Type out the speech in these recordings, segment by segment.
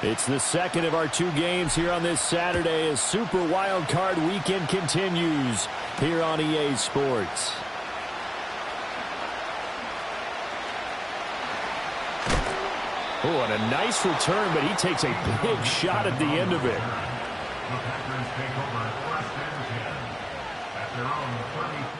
It's the second of our 2 games here on this Saturday as Super Wild Card Weekend continues here on EA Sports. Oh, and a nice return, but he takes a big shot at the end of it. The Packers take over 1st and 10 at their own 33.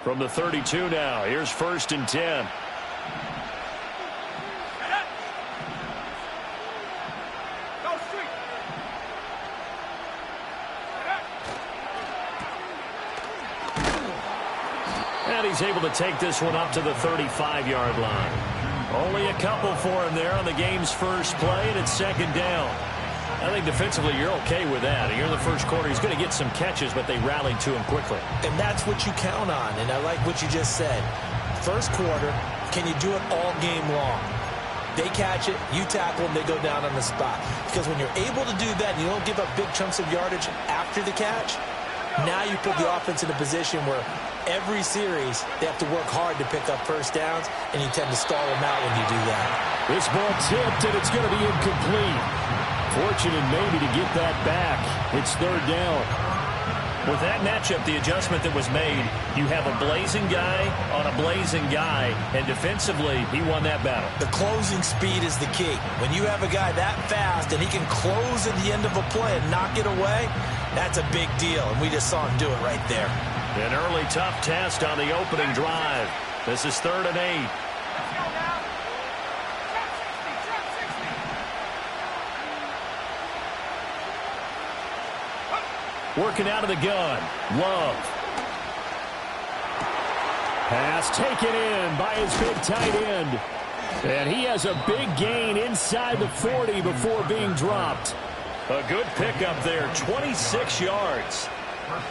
From the 32 now, here's 1st and 10. And he's able to take this one up to the 35-yard line. Only a couple for him there on the game's first play, and it's 2nd down. I think defensively you're okay with that. Here in the first quarter, he's going to get some catches, but they rallied to him quickly. And that's what you count on, and I like what you just said. First quarter, can you do it all game long? They catch it, you tackle them, they go down on the spot. Because when you're able to do that and you don't give up big chunks of yardage after the catch, now you put the offense in a position where every series they have to work hard to pick up first downs, and you tend to stall them out when you do that. This ball tipped, and it's going to be incomplete. Fortunate maybe to get that back. It's 3rd down. With that matchup, the adjustment that was made, you have a blazing guy on a blazing guy, and defensively, he won that battle. The closing speed is the key. When you have a guy that fast and he can close at the end of a play and knock it away, that's a big deal, and we just saw him do it right there. An early tough test on the opening drive. This is 3rd and 8. Working out of the gun. Love. Pass taken in by his big tight end. And he has a big gain inside the 40 before being dropped. A good pickup there, 26 yards.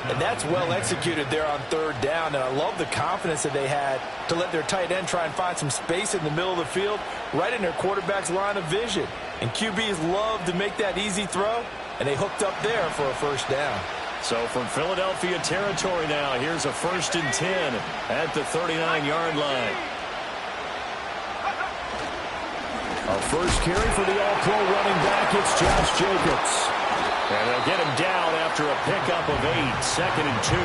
And that's well executed there on 3rd down. And I love the confidence that they had to let their tight end try and find some space in the middle of the field, right in their quarterback's line of vision. And QBs love to make that easy throw, and they hooked up there for a 1st down. So from Philadelphia territory now, here's a 1st and 10 at the 39-yard line. A first carry for the all-pro running back. It's Josh Jacobs. And they'll get him down after a pickup of 8, 2nd and 2.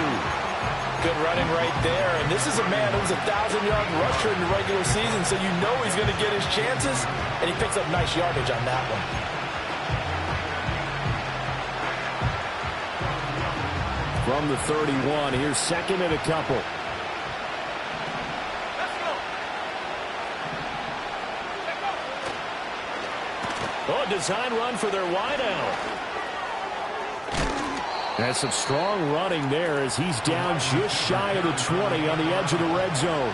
Good running right there. And this is a man who's a 1,000-yard rusher in the regular season, so you know he's going to get his chances, and he picks up nice yardage on that one. From the 31, here's 2nd and a couple. Oh, design run for their wideout. That's some strong running there as he's down just shy of the 20 on the edge of the red zone.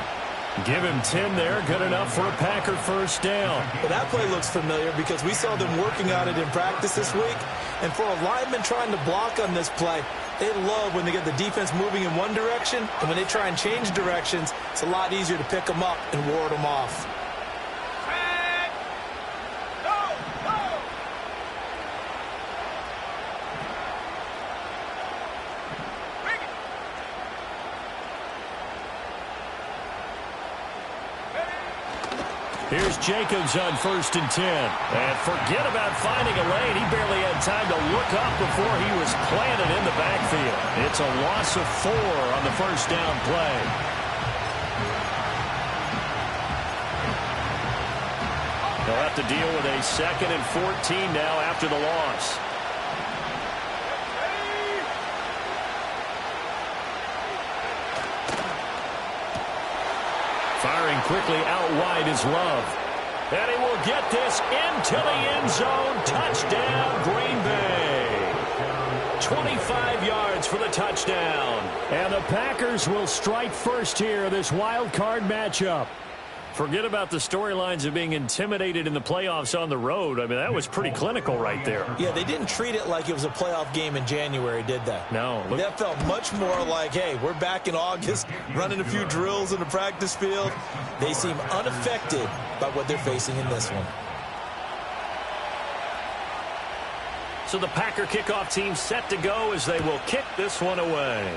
Give him 10 there, good enough for a Packer 1st down. Well, that play looks familiar because we saw them working on it in practice this week. And for a lineman trying to block on this play, They love when they get the defense moving in one direction, and when they try and change directions, it's a lot easier to pick them up and ward them off. Here's Jacobs on 1st and 10. And forget about finding a lane. He barely had time to look up before he was planted in the backfield. It's a loss of 4 on the first down play. They'll have to deal with a 2nd and 14 now after the loss. Firing quickly out wide is Love. And he will get this into the end zone. Touchdown, Green Bay. 25 yards for the touchdown. And the Packers will strike first here, this wild card matchup. Forget about the storylines of being intimidated in the playoffs on the road. I mean, that was pretty clinical right there. Yeah, they didn't treat it like it was a playoff game in January, did they? No. That felt much more like, hey, we're back in August, running a few drills in the practice field. They seem unaffected by what they're facing in this one. So the Packer kickoff team set to go as they will kick this one away.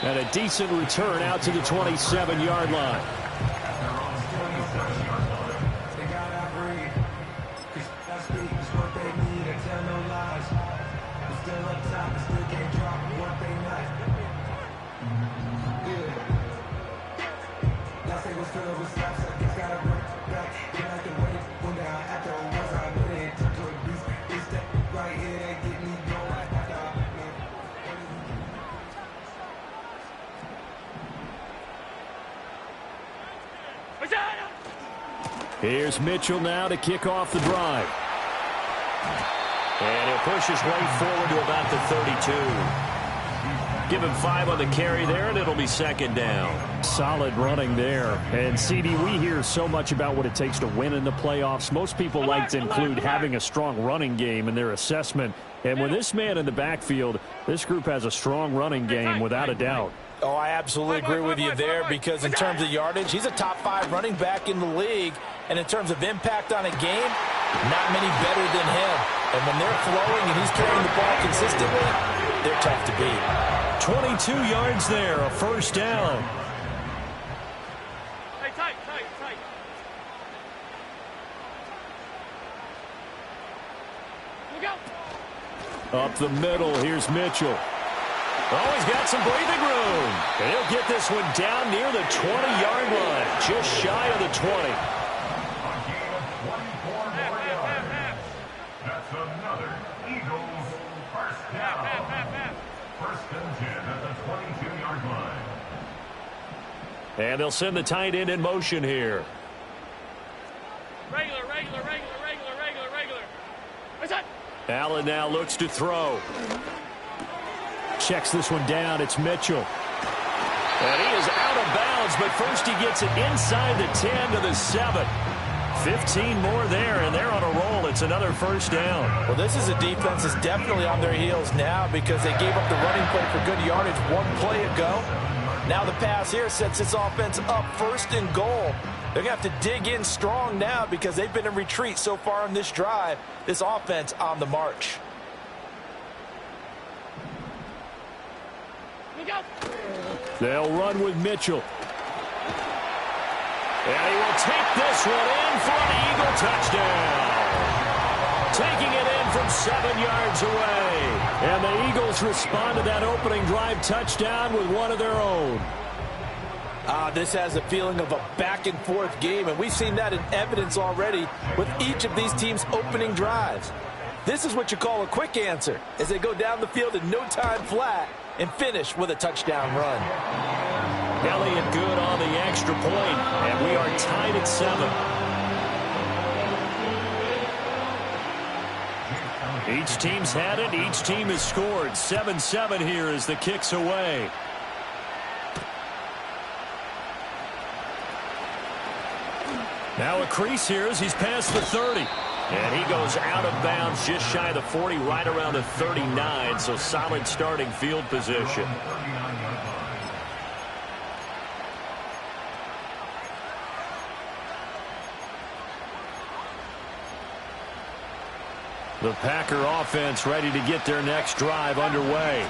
And a decent return out to the 27-yard line. Here's Mitchell now to kick off the drive. And he'll push his way forward to about the 32. Give him 5 on the carry there, and it'll be 2nd down. Solid running there. And, CD, we hear so much about what it takes to win in the playoffs. Most people like to include having a strong running game in their assessment. And with this man in the backfield, this group has a strong running game without a doubt. Oh, I absolutely agree with you there, because in terms of yardage, he's a top 5 running back in the league. And in terms of impact on a game, not many better than him. And when they're flowing and he's carrying the ball consistently, they're tough to beat. 22 yards there, a 1st down. Hey, tight. Look out. Up the middle, here's Mitchell. Oh, he's got some breathing room. And he'll get this one down near the 20-yard line, just shy of the 20. That's another Eagles first down. 1st and 10 at the 22-yard line. And they'll send the tight end in motion here. Regular. What's that? Allen now looks to throw. Checks this one down. It's Mitchell. And he is out of bounds, but first he gets it inside the 10 to the 7. 15 more there, and they're on a roll. It's another 1st down. Well, this is a defense that's definitely on their heels now, because they gave up the running play for good yardage 1 play ago. Now the pass here sets this offense up 1st and goal. They're going to have to dig in strong now, because they've been in retreat so far in this drive. This offense on the march. Look out. They'll run with Mitchell. And he will take this one in for an Eagle touchdown. Taking it in from 7 yards away. And the Eagles respond to that opening drive touchdown with one of their own. This has a feeling of a back-and-forth game, and we've seen that in evidence already with each of these teams' opening drives. This is what you call a quick answer, as they go down the field in no time flat and finish with a touchdown run. Elliott good on the extra point, and we are tied at 7. Each team's had it. Each team has scored. 7-7 here as the kick's away. Now a crease here as he's past the 30. And he goes out of bounds just shy of the 40, right around the 39. So solid starting field position. The Packer offense ready to get their next drive underway.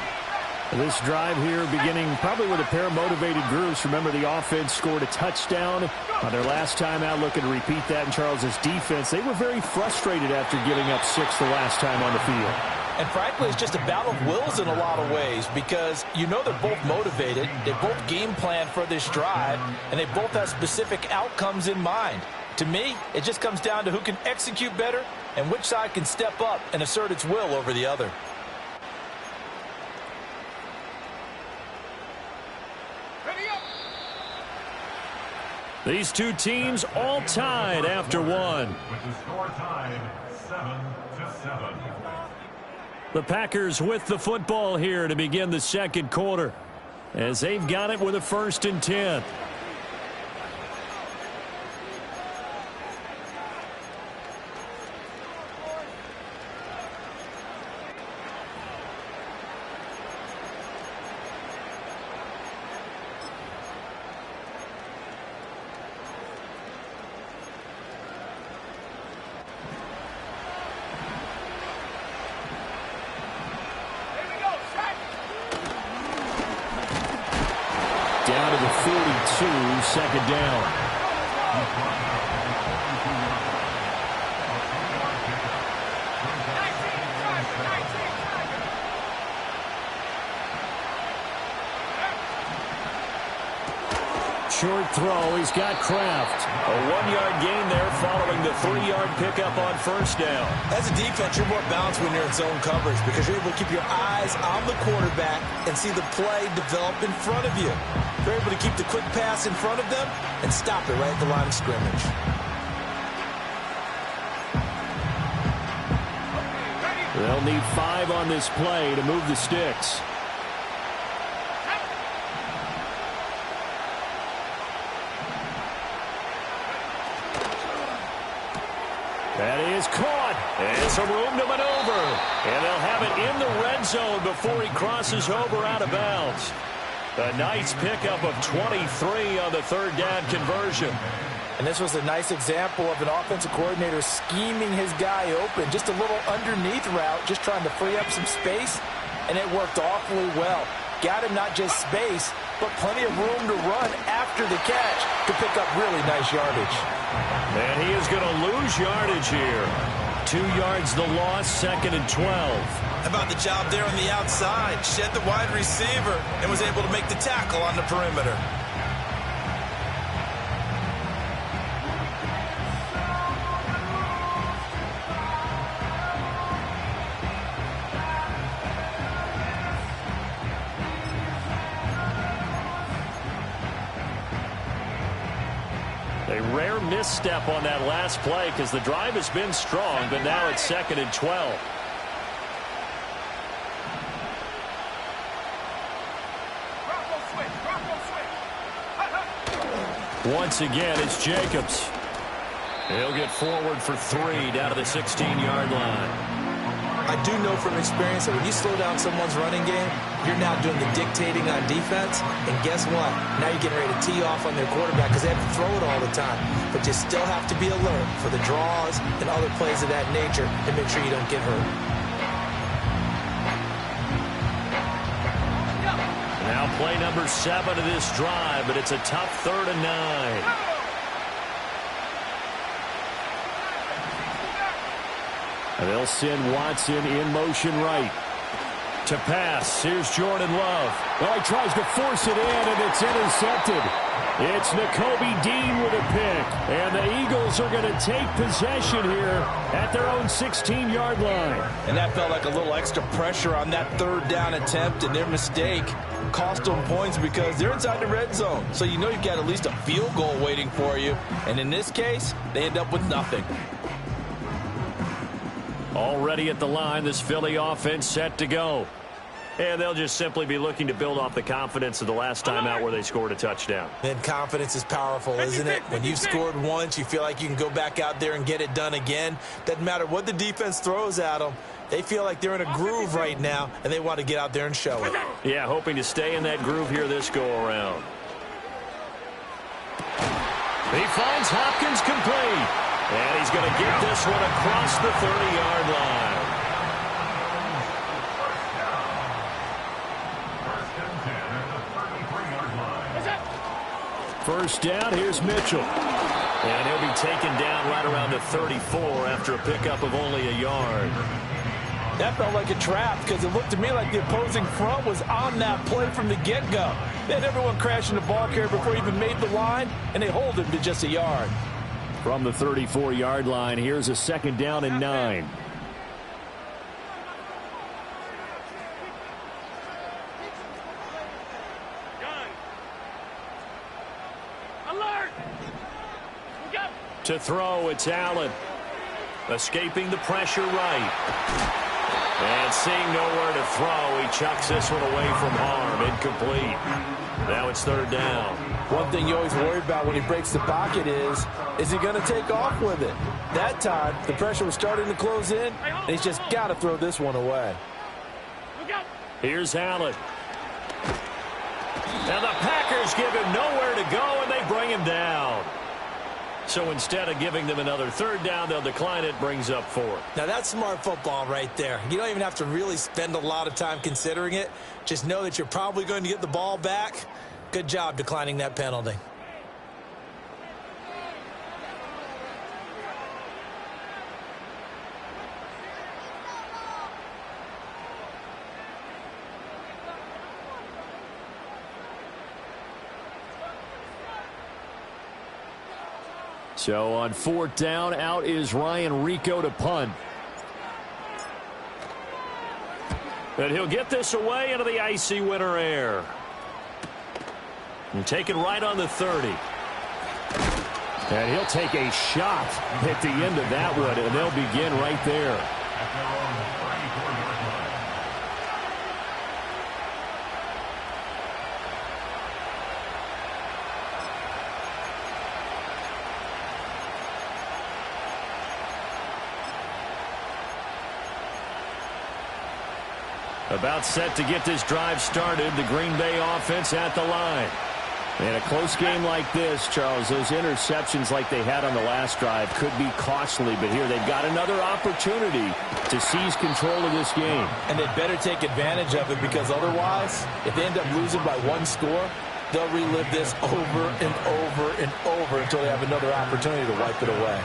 This drive here beginning probably with a pair of motivated groups. Remember, the offense scored a touchdown on their last time out, looking to repeat that in Charles's defense. They were very frustrated after giving up 6 the last time on the field. And frankly, it's just a battle of wills in a lot of ways because you know they're both motivated. They both game plan for this drive, and they both have specific outcomes in mind. To me, it just comes down to who can execute better and which side can step up and assert its will over the other. These two teams all tied after one. With the score tied 7-7. The Packers with the football here to begin the second quarter as they've got it with a 1st and 10. Down to the 42, second down. Short throw, he's got Kraft. A 1-yard gain there following the 3-yard pickup on 1st down. As a defense, you're more balanced when you're in zone coverage because you're able to keep your eyes on the quarterback and see the play develop in front of you. You're able to keep the quick pass in front of them and stop it right at the line of scrimmage. They'll need 5 on this play to move the sticks. That is caught. And some room to maneuver. And they'll have it in the red zone before he crosses over out of bounds. A nice pickup of 23 on the 3rd down conversion. And this was a nice example of an offensive coordinator scheming his guy open. Just a little underneath route, just trying to free up some space. And it worked awfully well. Got him not just space, but plenty of room to run after the catch to pick up really nice yardage. And he is going to lose yardage here. 2 yards the loss, 2nd and 12. How about the job there on the outside? Shed the wide receiver and was able to make the tackle on the perimeter. A rare misstep on that last play because the drive has been strong, but now it's 2nd and 12. Once again, it's Jacobs. He'll get forward for 3 down to the 16-yard line. I do know from experience that when you slow down someone's running game, you're now doing the dictating on defense. And guess what? Now you're getting ready to tee off on their quarterback because they have to throw it all the time. But you still have to be alert for the draws and other plays of that nature and make sure you don't get hurt. Now play number 7 of this drive, but it's a tough 3rd and 9. They'll send Watson in motion right. To pass, here's Jordan Love. Well, he tries to force it in, and it's intercepted. It's Nakobe Dean with a pick, and the Eagles are going to take possession here at their own 16-yard line. And that felt like a little extra pressure on that 3rd down attempt, and their mistake cost them points because they're inside the red zone. So you know you've got at least a field goal waiting for you. And in this case, they end up with nothing. Already at the line, this Philly offense set to go. And they'll just simply be looking to build off the confidence of the last time out where they scored a touchdown. And confidence is powerful, isn't it? When you've scored once, you feel like you can go back out there and get it done again. Doesn't matter what the defense throws at them. They feel like they're in a groove right now, and they want to get out there and show it. Yeah, hoping to stay in that groove here this go-around. He finds Hopkins complete. And he's going to get this one across the 30-yard line. First down, here's Mitchell. And he'll be taken down right around the 34 after a pickup of only a yard. That felt like a trap because it looked to me like the opposing front was on that play from the get-go. They had everyone crashing the ball carrier before he even made the line, and they hold him to just a yard. From the 34-yard line, here's a second down and 9. To throw, it's Allen. Escaping the pressure right. And seeing nowhere to throw, he chucks this one away from harm. Incomplete. Now it's third down. One thing you always worry about when he breaks the pocket is he going to take off with it? That time, the pressure was starting to close in, and he's just got to throw this one away. Here's Allen. And the Packers give him nowhere to go, and they bring him down. So instead of giving them another third down, they'll decline it, brings up 4. Now, that's smart football right there. You don't even have to really spend a lot of time considering it. Just know that you're probably going to get the ball back. Good job declining that penalty. So on fourth down, out is Ryan Rico to punt. And he'll get this away into the icy winter air. And take it right on the 30. And he'll take a shot at the end of that one, and they'll begin right there. About set to get this drive started, the Green Bay offense at the line. In a close game like this, Charles, those interceptions like they had on the last drive could be costly, but here they've got another opportunity to seize control of this game. And they'd better take advantage of it because otherwise, if they end up losing by one score, they'll relive this over and over and over until they have another opportunity to wipe it away.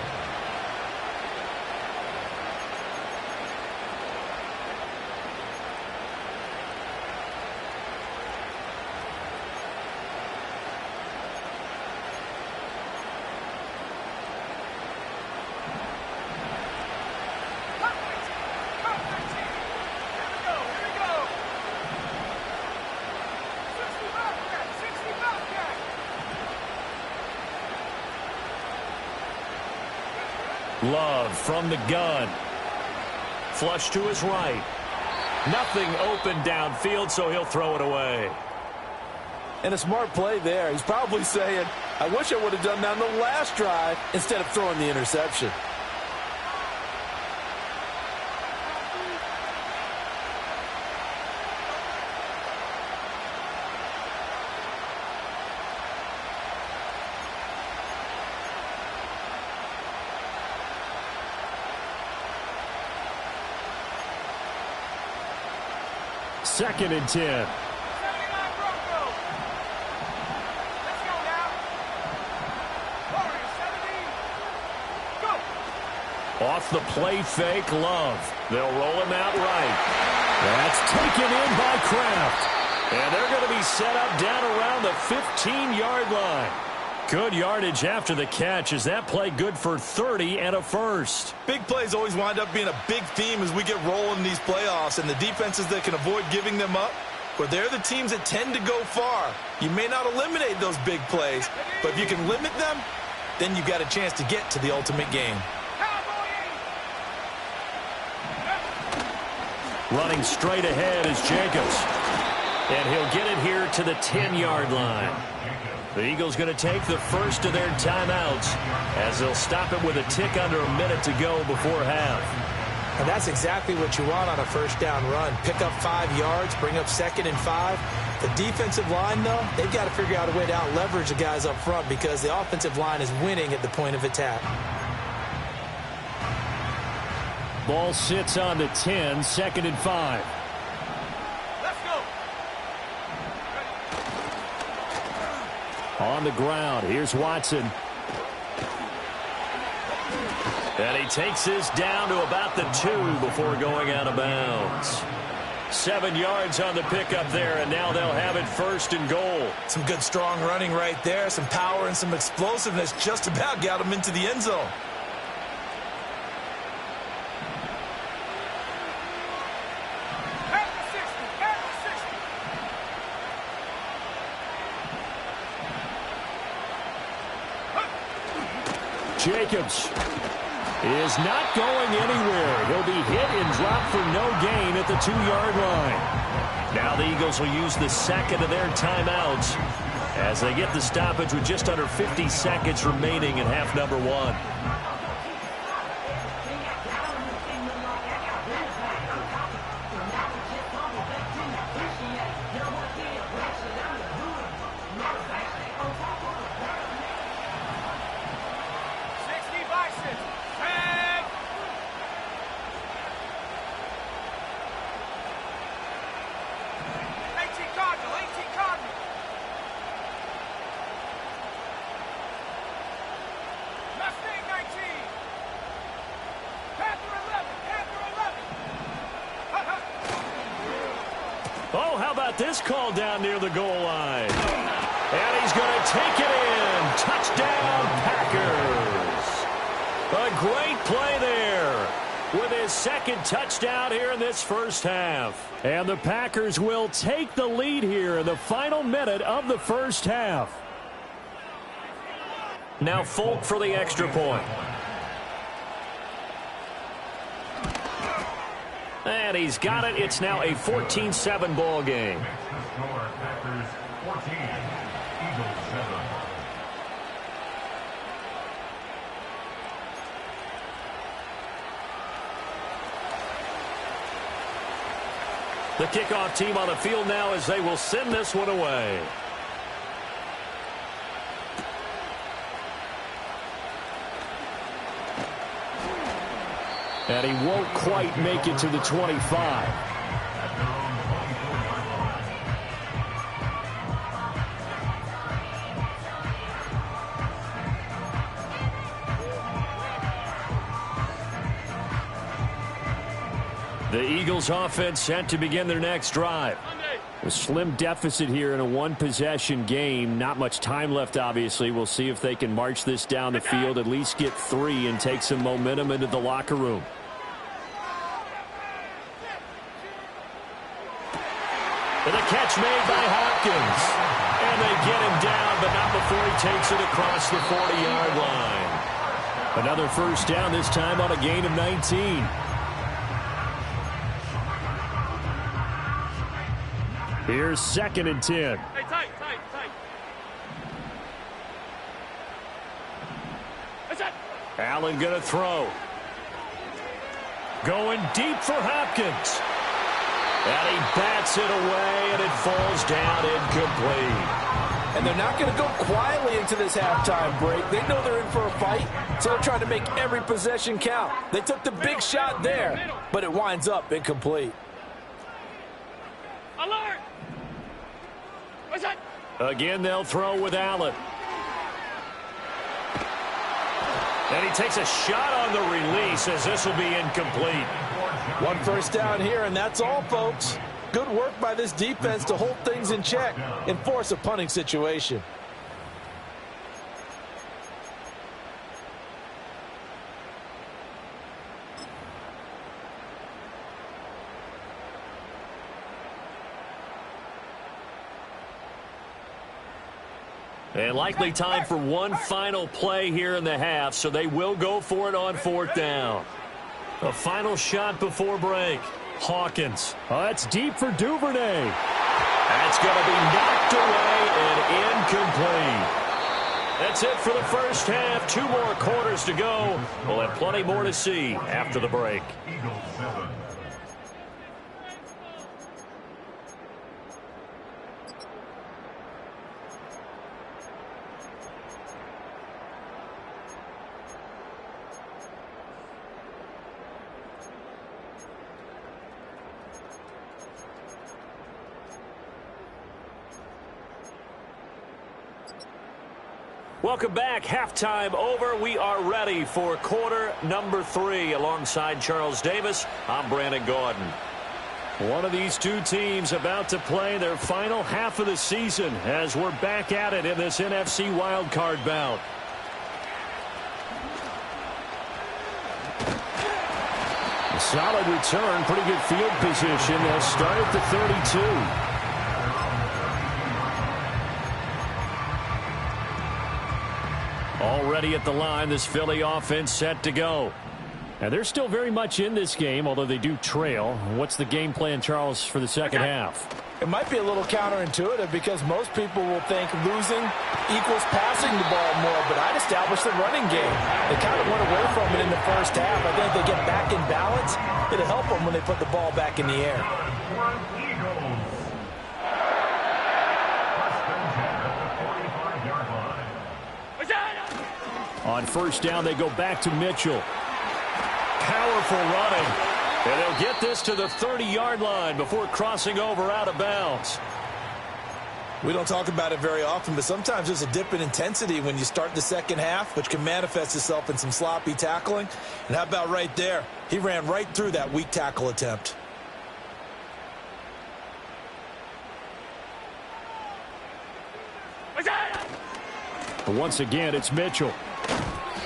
Love from the gun. Flush to his right. Nothing open downfield, so he'll throw it away. And a smart play there. He's probably saying, I wish I would have done that on the last drive instead of throwing the interception. Second and 10. Off the play fake, Love. They'll roll him out right. That's taken in by Kraft. And they're going to be set up down around the 15-yard line. Good yardage after the catch. Is that play good for 30 and a first? Big plays always wind up being a big theme as we get rolling in these playoffs, and the defenses that can avoid giving them up, well, they're the teams that tend to go far. You may not eliminate those big plays, but if you can limit them, then you've got a chance to get to the ultimate game. Running straight ahead is Jacobs. And he'll get it here to the 10-yard line. The Eagles going to take the first of their timeouts as they'll stop it with a tick under a minute to go before half. And that's exactly what you want on a first down run. Pick up 5 yards, bring up 2nd and 5. The defensive line, though, they've got to figure out a way to out-leverage the guys up front because the offensive line is winning at the point of attack. Ball sits on the 10, 2nd and 5. Let's go. On the ground, here's Watson. And he takes this down to about the 2 before going out of bounds. 7 yards on the pickup there, and now they'll have it 1st and goal. Some good, strong running right there. Some power and some explosiveness just about got them into the end zone. Jacobs is not going anywhere. He'll be hit and dropped for no gain at the 2-yard line. Now the Eagles will use the second of their timeouts as they get the stoppage with just under 50 seconds remaining in half number 1. Oh, how about this call down near the goal line? And he's going to take it in. Touchdown, Packers. A great play there with his 2nd touchdown here in this first half. And the Packers will take the lead here in the final minute of the first half. Now Folk for the extra point. And he's got it. It's now a 14-7 ball game. Packers 14, Eagles 7. The kickoff team on the field now as they will send this one away. And he won't quite make it to the 25. The Eagles offense set to begin their next drive. A slim deficit here in a one-possession game. Not much time left, obviously. We'll see if they can march this down the field, at least get 3, and take some momentum into the locker room. And the catch made by Hopkins. And they get him down, but not before he takes it across the 40-yard line. Another first down, this time on a gain of 19. Here's 2nd and 10. Hey, tight. Allen going to throw. Going deep for Hopkins. And he bats it away, and it falls down incomplete. And they're not going to go quietly into this halftime break. They know they're in for a fight, so they're trying to make every possession count. They took the big shot there, but it winds up incomplete. Alert! Again, they'll throw with Allen. And he takes a shot on the release as this will be incomplete. One first down here, and that's all, folks. Good work by this defense to hold things in check and force a punting situation. And likely time for one final play here in the half, so they will go for it on 4th down. A final shot before break. Hawkins. Oh, that's deep for Duvernay. That's going to be knocked away and incomplete. That's it for the first half. 2 more quarters to go. We'll have plenty more to see after the break. Eagles 7. Welcome back. Halftime over. We are ready for quarter number 3. Alongside Charles Davis, I'm Brandon Gaudin. One of these two teams about to play their final half of the season as we're back at it in this NFC wildcard bout. A solid return, pretty good field position. They'll start at the 32. Already at the line, this Philly offense set to go. And they're still very much in this game, although they do trail. What's the game plan, Charles, for the second half? It might be a little counterintuitive because most people will think losing equals passing the ball more, but I'd establish the running game. They kind of went away from it in the first half. I think they get back in balance. It'll help them when they put the ball back in the air. On first down, they go back to Mitchell. Powerful running. And they'll get this to the 30-yard line before crossing over out of bounds. We don't talk about it very often, but sometimes there's a dip in intensity when you start the second half, which can manifest itself in some sloppy tackling. And how about right there? He ran right through that weak tackle attempt. But once again, it's Mitchell.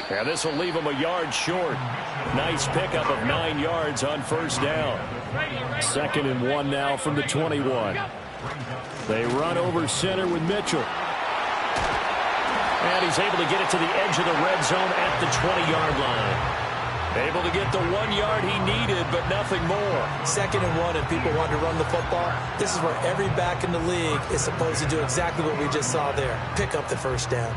And this will leave him a yard short. Nice pickup of 9 yards on first down. 2nd and 1 now from the 21. They run over center with Mitchell. And he's able to get it to the edge of the red zone at the 20-yard line. Able to get the 1 yard he needed, but nothing more. 2nd and 1, and people want to run the football. This is where every back in the league is supposed to do exactly what we just saw there. Pick up the first down.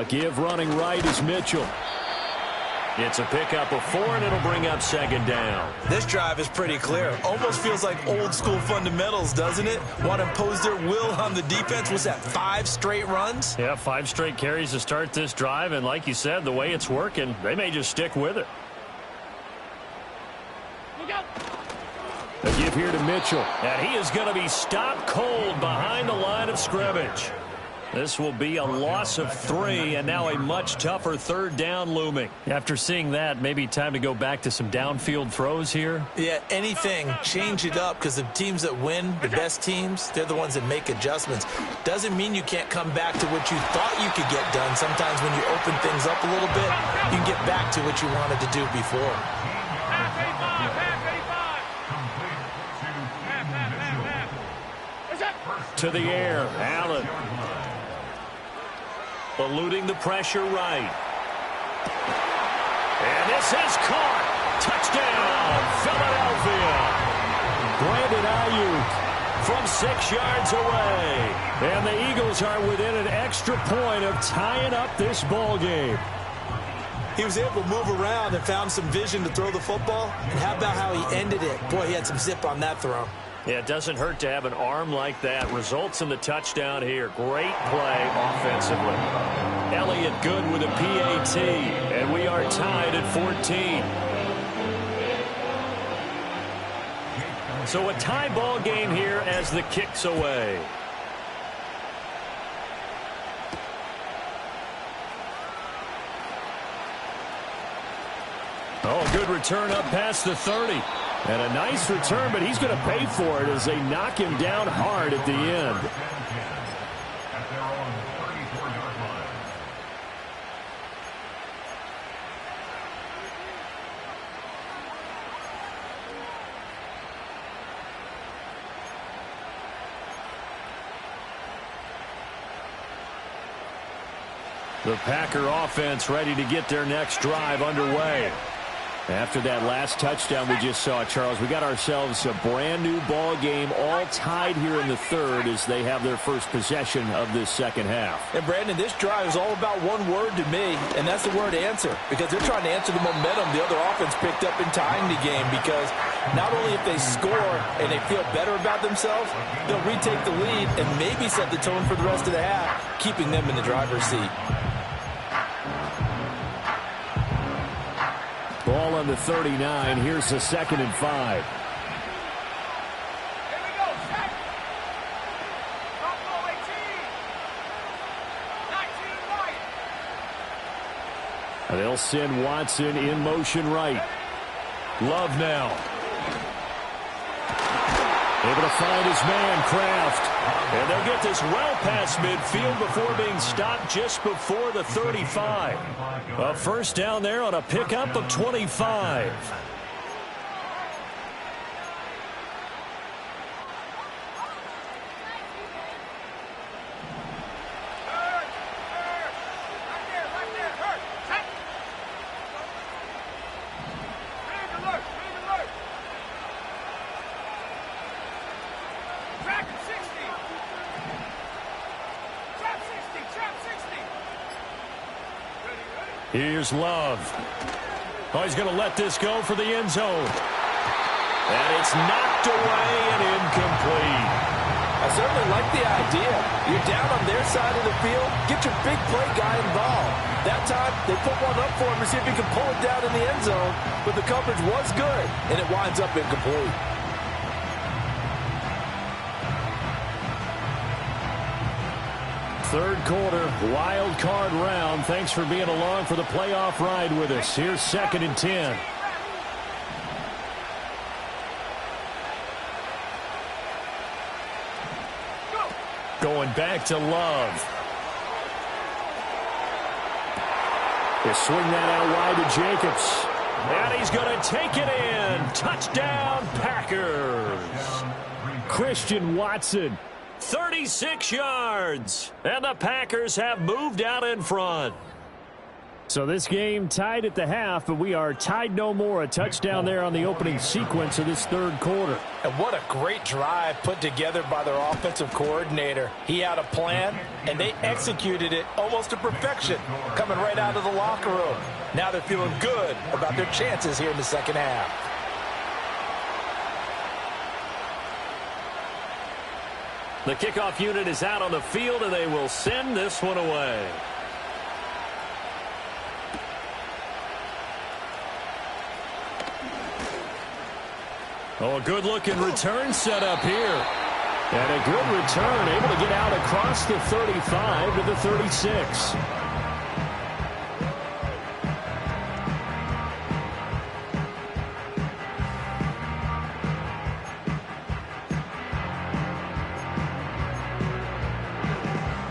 Give running right is Mitchell. It's a pickup of 4, and it'll bring up 2nd down. This drive is pretty clear. Almost feels like old school fundamentals, doesn't it? Want to impose their will on the defense. Was that 5 straight runs? Yeah, 5 straight carries to start this drive, and like you said, the way it's working, they may just stick with it. A give here to Mitchell. And he is going to be stopped cold behind the line of scrimmage. This will be a loss of 3, and now a much tougher 3rd down looming. After seeing that, maybe time to go back to some downfield throws here. Yeah, anything. Change it up, because the teams that win, the best teams, they're the ones that make adjustments. Doesn't mean you can't come back to what you thought you could get done. Sometimes when you open things up a little bit, you can get back to what you wanted to do before. To the air, Allen. Eluding the pressure right. And this is caught. Touchdown, Philadelphia. Brandon Ayuk from 6 yards away. And the Eagles are within an extra point of tying up this ball game. He was able to move around and found some vision to throw the football. And how about how he ended it? Boy, he had some zip on that throw. Yeah, it doesn't hurt to have an arm like that. Results in the touchdown here. Great play offensively. Elliott good with a PAT, and we are tied at 14. So a tie ball game here as the kick's away. Oh, good return up past the 30. And a nice return, but he's going to pay for it as they knock him down hard at the end. at their own 34-yard line. The Packer offense ready to get their next drive underway. After that last touchdown we just saw, Charles, we got ourselves a brand new ball game, all tied here in the third as they have their first possession of this second half. And Brandon, this drive is all about one word to me, and that's the word answer, because they're trying to answer the momentum the other offense picked up in tying the game, because not only if they score and they feel better about themselves, they'll retake the lead and maybe set the tone for the rest of the half, keeping them in the driver's seat. Ball on the 39. Here's the 2nd and 5. Here we go. Check. Top ball 18. 19 right. They'll send Watson in motion right. Love now. Able to find his man, Kraft. And they'll get this well past midfield before being stopped just before the 35. A first down there on a pickup of 25. Here's Love. Oh, he's going to let this go for the end zone. And it's knocked away and incomplete. I certainly like the idea. You're down on their side of the field. Get your big play guy involved. That time, they put one up for him to see if he can pull it down in the end zone. But the coverage was good, and it winds up incomplete. Third quarter, wild card round. Thanks for being along for the playoff ride with us. Here's 2nd and 10. Going back to Love. They swing that out wide to Jacobs. And he's going to take it in. Touchdown, Packers. Christian Watson. 36 yards, and the Packers have moved out in front. So this game tied at the half, but we are tied no more. A touchdown there on the opening sequence of this third quarter. And what a great drive put together by their offensive coordinator. He had a plan, and they executed it almost to perfection, coming right out of the locker room. Now they're feeling good about their chances here in the second half. The kickoff unit is out on the field, and they will send this one away. Oh, a good-looking return set up here. And a good return, able to get out across the 35 to the 36.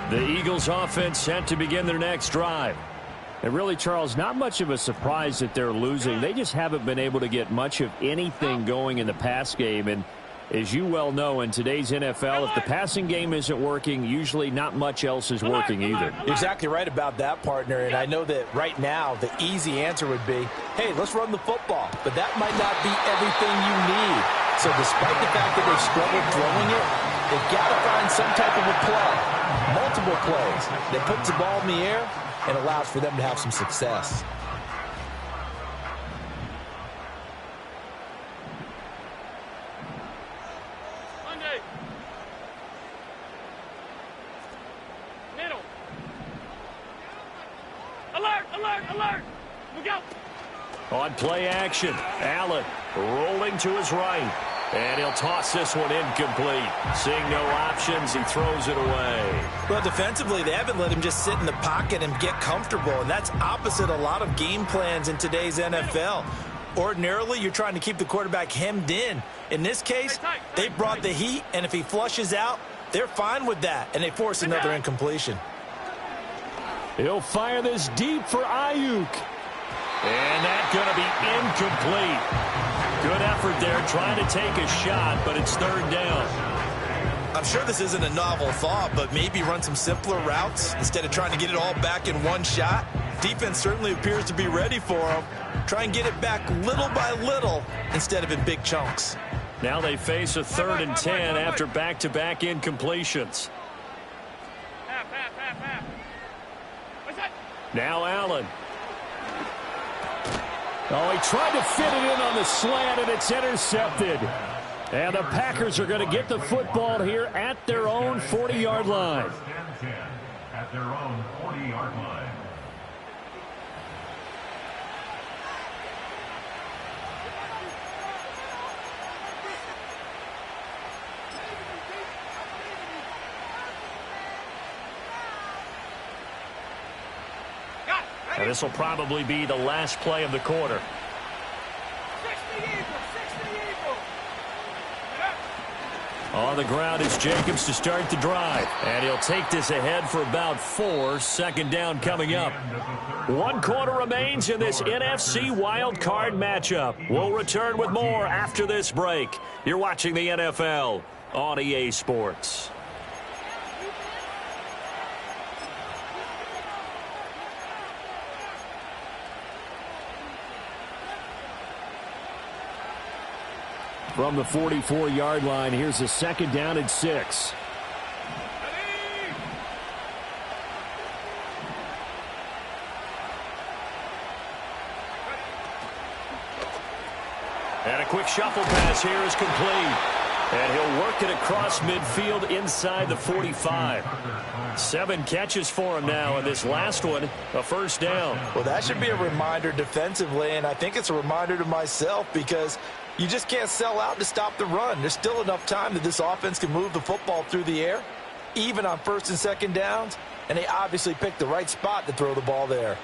The Eagles offense set to begin their next drive. And really, Charles, not much of a surprise that they're losing. They just haven't been able to get much of anything going in the pass game. And as you well know, in today's NFL, if the passing game isn't working, usually not much else is working either. You're exactly right about that, partner. And I know that right now the easy answer would be, hey, let's run the football. But that might not be everything you need. So despite the fact that they've struggled throwing it, they've got to find some type of a play, multiple plays that puts the ball in the air and allows for them to have some success. Monday. Middle. Alert, alert, alert. Look out. On play action, Allen rolling to his right. And he'll toss this one incomplete. Seeing no options, he throws it away. Well, defensively, they haven't let him just sit in the pocket and get comfortable, and that's opposite a lot of game plans in today's NFL. Ordinarily, you're trying to keep the quarterback hemmed in. In this case, they brought the heat, and if he flushes out, They're fine with that, and they force another incompletion. He'll fire this deep for Ayuk. And that's going to be incomplete. Good effort there trying to take a shot, but it's third down. I'm sure this isn't a novel thought, but maybe run some simpler routes instead of trying to get it all back in one shot. Defense certainly appears to be ready for them. Try and get it back little by little instead of in big chunks. Now they face a 3rd and 10 after back-to-back incompletions. Now Allen. Oh, he tried to fit it in on the slant, and it's intercepted. And the Packers are going to get the football here at their own 40-yard line. First and 10 at their own 40-yard line. And this will probably be the last play of the quarter. On the ground is Jacobs to start the drive. And he'll take this ahead for about 4. Second down coming up. 1 quarter remains in this NFC wild card matchup. We'll return with more after this break. You're watching the NFL on EA Sports. From the 44-yard line, here's a 2nd down and 6. And a quick shuffle pass here is complete. And he'll work it across midfield inside the 45. 7 catches for him now, and this last one, a first down. Well, that should be a reminder defensively, and I think it's a reminder to myself because you just can't sell out to stop the run. There's still enough time that this offense can move the football through the air, even on 1st and 2nd downs, and they obviously picked the right spot to throw the ball there.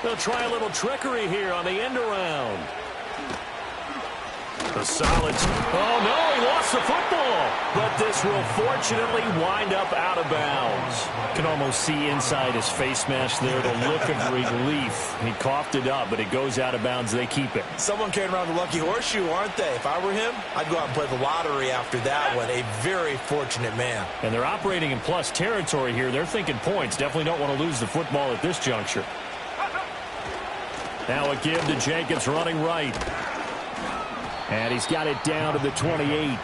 They'll try a little trickery here on the end around. A solid. Oh, no, he lost the football. But this will fortunately wind up out of bounds. Can almost see inside his face mask there the look of relief. He coughed it up, but it goes out of bounds. They keep it. Someone carrying around the lucky horseshoe, aren't they? If I were him, I'd go out and play the lottery after that one. A very fortunate man. And they're operating in plus territory here. They're thinking points. Definitely don't want to lose the football at this juncture. Now a give to Jacobs running right. And he's got it down to the 28. All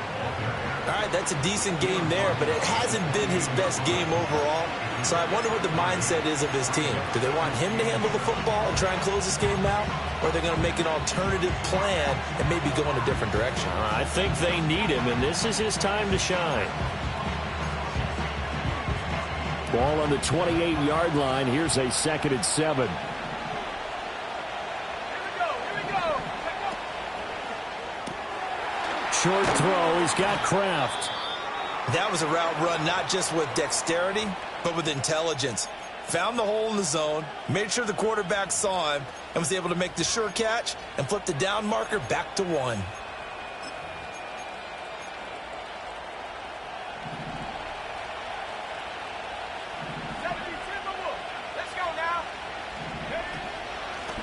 right, that's a decent game there, but it hasn't been his best game overall. So I wonder what the mindset is of his team. Do they want him to handle the football and try and close this game out? Or are they going to make an alternative plan and maybe go in a different direction? I think they need him, and this is his time to shine. Ball on the 28-yard line. Here's a 2nd and 7. Short throw. He's got Kraft. That was a route run not just with dexterity, but with intelligence. Found the hole in the zone, made sure the quarterback saw him, and was able to make the sure catch and flip the down marker back to 1.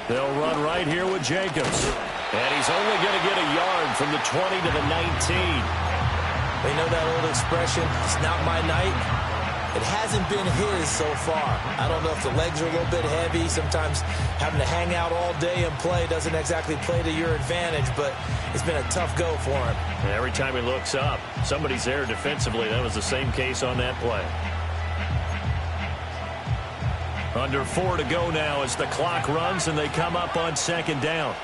They'll run right here with Jacobs. And he's only going to get a yard from the 20 to the 19. They know that old expression, it's not my night. It hasn't been his so far. I don't know if the legs are a little bit heavy. Sometimes having to hang out all day and play doesn't exactly play to your advantage, but it's been a tough go for him. And every time he looks up, somebody's there defensively. That was the same case on that play. Under 4 to go now as the clock runs and they come up on 2nd down.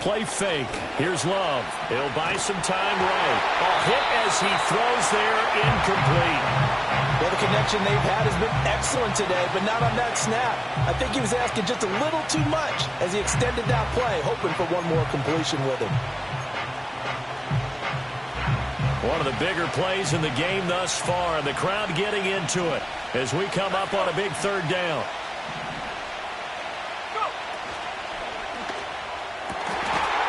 Play fake. Here's Love. He'll buy some time right. A hit as he throws there, incomplete. Well, the connection they've had has been excellent today, but not on that snap. I think he was asking just a little too much as he extended that play, hoping for one more completion with him. One of the bigger plays in the game thus far, and the crowd getting into it as we come up on a big third down.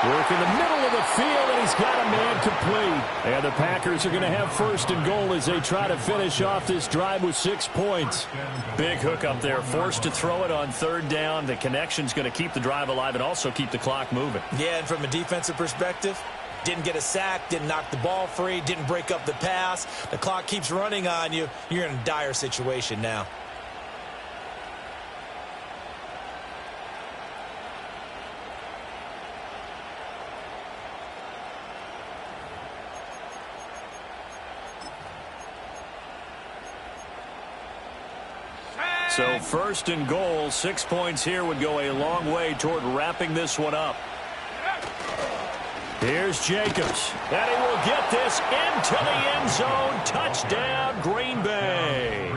Work in the middle of the field, and he's got a man complete. And the Packers are going to have first and goal as they try to finish off this drive with 6 points. Big hook up there, forced to throw it on third down. The connection's going to keep the drive alive and also keep the clock moving. Yeah, and from a defensive perspective, didn't get a sack, didn't knock the ball free, didn't break up the pass. The clock keeps running on you. You're in a dire situation now. So first and goal, 6 points here would go a long way toward wrapping this one up. Here's Jacobs, and he will get this into the end zone. Touchdown, Green Bay.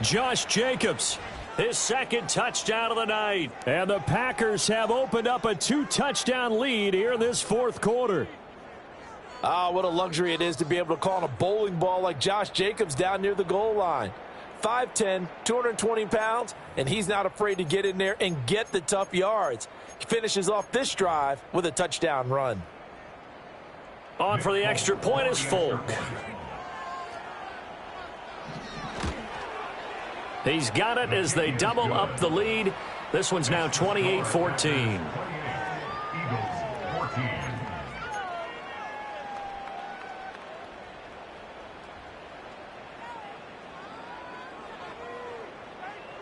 Josh Jacobs, his second touchdown of the night. And the Packers have opened up a 2-touchdown lead here in this fourth quarter. Ah, what a luxury it is to be able to call on a bowling ball like Josh Jacobs down near the goal line. 5'10", 220 pounds, and he's not afraid to get in there and get the tough yards. He finishes off this drive with a touchdown run. On for the extra point is Folk. He's got it as they double up the lead. This one's now 28-14.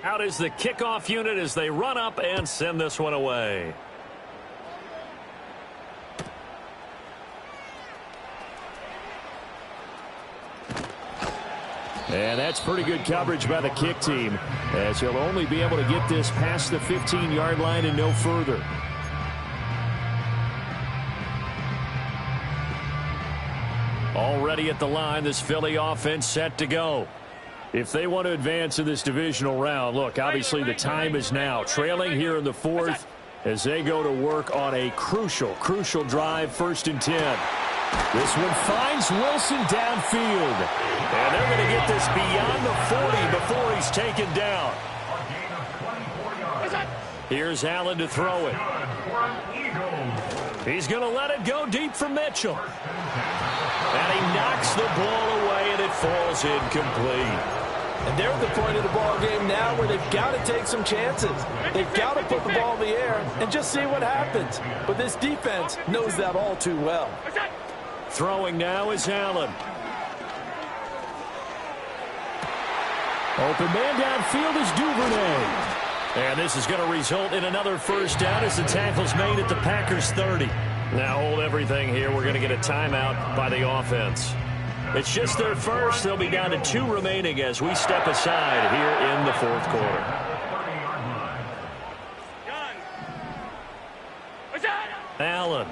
Out is the kickoff unit as they run up and send this one away. And that's pretty good coverage by the kick team, as he'll only be able to get this past the 15-yard line and no further. Already at the line, this Philly offense set to go. If they want to advance in this divisional round, look, obviously the time is now. Trailing here in the fourth as they go to work on a crucial drive, 1st and 10. This one finds Wilson downfield. And they're going to get this beyond the 40 before he's taken down. Here's Allen to throw it. He's going to let it go deep for Mitchell. And he knocks the ball away, and it falls incomplete. And they're at the point of the ball game now where they've got to take some chances. They've got to put the ball in the air and just see what happens. But this defense knows that all too well. Throwing now is Allen. Open man downfield is Duvernay. And this is going to result in another first down as the tackle's made at the Packers 30. Now hold everything here. We're going to get a timeout by the offense. It's just their first. They'll be down to 2 remaining as we step aside here in the fourth quarter. Allen.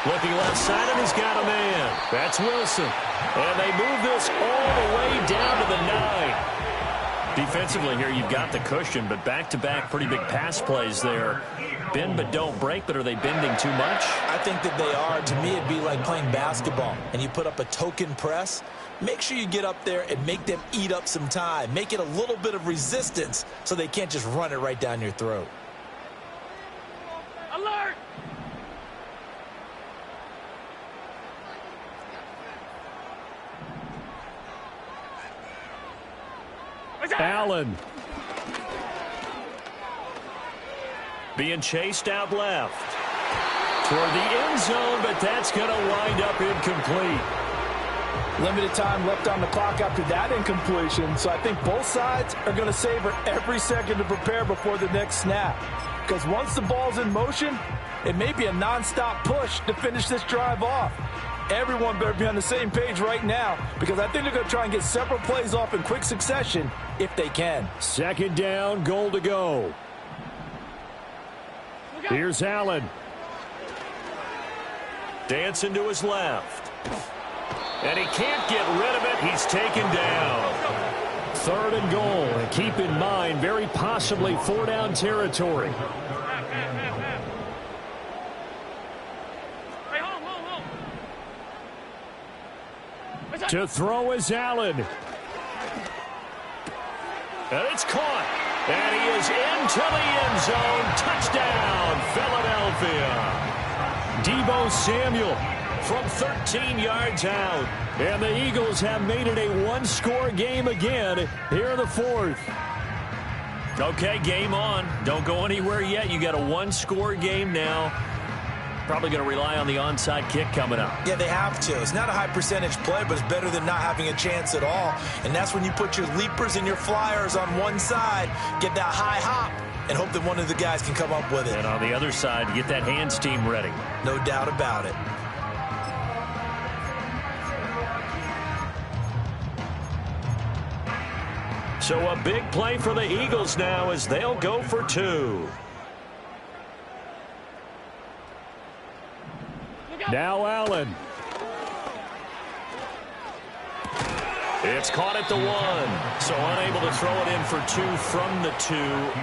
Looking left side, and he's got a man. That's Wilson. And they move this all the way down to the 9. Defensively here, you've got the cushion, but back-to-back pretty big pass plays there. Bend but don't break, but are they bending too much? I think that they are. To me, it'd be like playing basketball, and you put up a token press. Make sure you get up there and make them eat up some time. Make it a little bit of resistance so they can't just run it right down your throat. Alert! Allen. Being chased out left. Toward the end zone, but that's going to wind up incomplete. Limited time left on the clock after that incompletion, so I think both sides are going to savor every second to prepare before the next snap. Because once the ball's in motion, it may be a nonstop push to finish this drive off. Everyone better be on the same page right now, because I think they're going to try and get several plays off in quick succession if they can. 2nd down, goal to go. Here's Allen. Dancing to his left. And he can't get rid of it. He's taken down. 3rd and goal. And keep in mind, very possibly 4-down territory. To throw is Allen. And it's caught. And he is into the end zone. Touchdown, Philadelphia. Deebo Samuel From 13 yards out. And the Eagles have made it a one-score game again here in the fourth. Okay, game on. Don't go anywhere yet. You got a one-score game now. Probably going to rely on the onside kick coming up. Yeah, they have to. It's not a high percentage play, but it's better than not having a chance at all. And that's when you put your leapers and your flyers on one side, get that high hop, and hope that one of the guys can come up with it. And on the other side, get that hands team ready. No doubt about it. So a big play for the Eagles now as they'll go for two. Now Allen. It's caught at the 1. So unable to throw it in for 2 from the 2.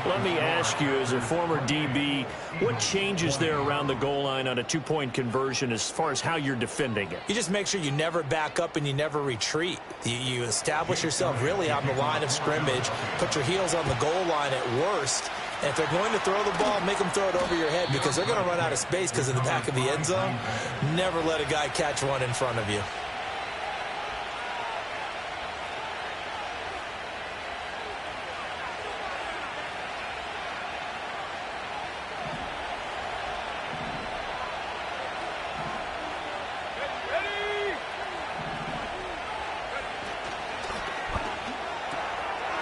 Let me ask you, as a former DB, what changes there around the goal line on a two-point conversion as far as how you're defending it? You just make sure you never back up and you never retreat. You establish yourself really on the line of scrimmage, put your heels on the goal line at worst, and if they're going to throw the ball, make them throw it over your head because they're going to run out of space because of the back of the end zone. Never let a guy catch one in front of you.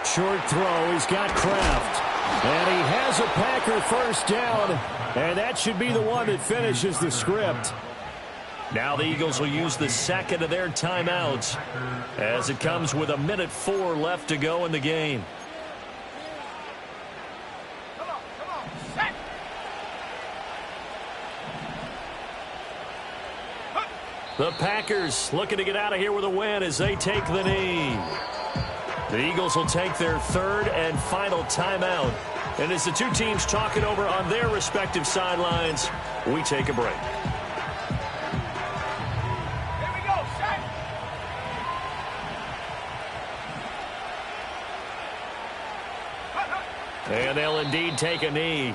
Short throw. He's got Kraft. And he has a Packer first down. And that should be the one that finishes the script. Now the Eagles will use the second of their timeouts as it comes with 1:04 left to go in the game. The Packers looking to get out of here with a win as they take the knee. The Eagles will take their third and final timeout. And as the two teams talk it over on their respective sidelines, we take a break. Here we go, set. And they'll indeed take a knee.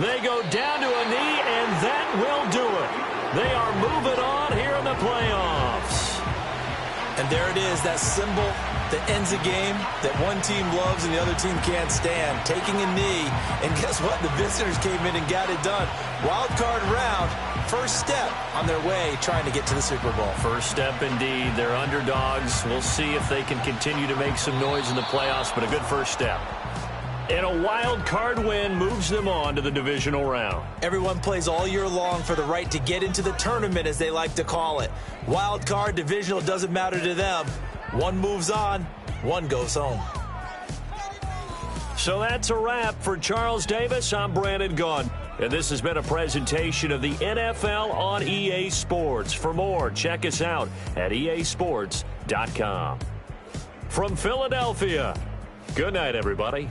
They go down to a knee, and that will do it. They are moving on here in the playoffs. And there it is, that symbol that ends a game that one team loves and the other team can't stand. Taking a knee, and guess what? The visitors came in and got it done. Wild card round, first step on their way trying to get to the Super Bowl. First step indeed. They're underdogs. We'll see if they can continue to make some noise in the playoffs, but a good first step. And a wild card win moves them on to the divisional round. Everyone plays all year long for the right to get into the tournament, as they like to call it. Wild card, divisional, doesn't matter to them. One moves on, one goes home. So that's a wrap for Charles Davis. I'm Brandon Gaudin. And this has been a presentation of the NFL on EA Sports. For more, check us out at easports.com. From Philadelphia, good night, everybody.